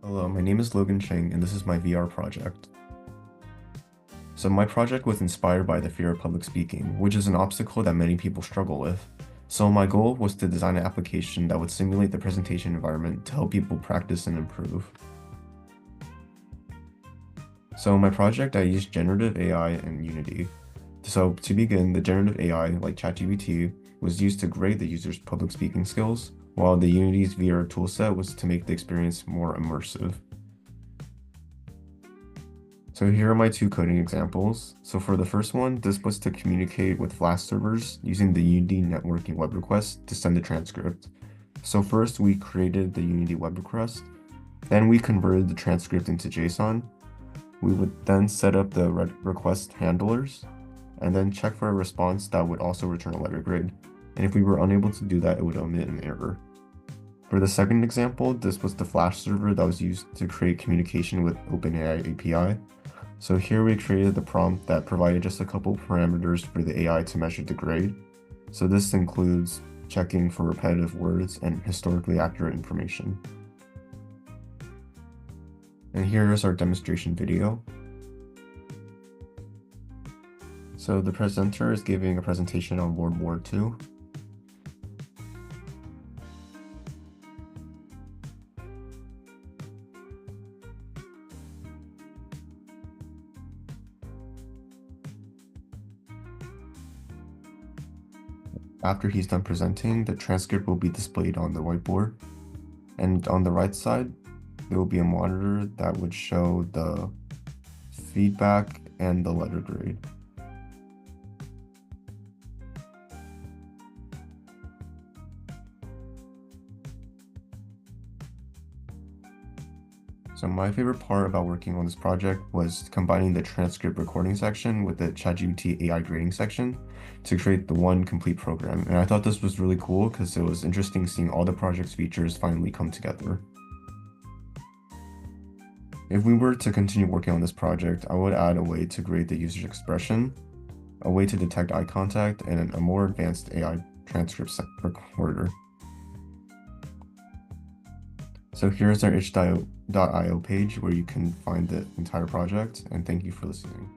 Hello, my name is Logan and this is my VR project. So my project was inspired by the fear of public speaking, which is an obstacle that many people struggle with. So my goal was to design an application that would simulate the presentation environment to help people practice and improve. So in my project, I used generative AI and Unity. So to begin, the generative AI, like ChatGPT, was used to grade the user's public speaking skills, while the Unity's VR toolset was to make the experience more immersive. So here are my two coding examples. So for the first one, this was to communicate with Flash servers using the Unity networking web request to send the transcript. So first we created the Unity web request, then we converted the transcript into JSON. We would then set up the request handlers, and then check for a response that would also return a letter grade. And if we were unable to do that, it would omit an error. For the second example, this was the Flash server that was used to create communication with OpenAI API. So here we created the prompt that provided just a couple parameters for the AI to measure the grade. So this includes checking for repetitive words and historically accurate information. And here is our demonstration video. So the presenter is giving a presentation on World War II. After he's done presenting, the transcript will be displayed on the whiteboard. And on the right side, there will be a monitor that would show the feedback and the letter grade. So my favorite part about working on this project was combining the transcript recording section with the ChatGPT AI grading section to create the one complete program. And I thought this was really cool because it was interesting seeing all the project's features finally come together. If we were to continue working on this project, I would add a way to grade the user's expression, a way to detect eye contact, and a more advanced AI transcript recorder. So here's our itch.io page where you can find the entire project, and thank you for listening.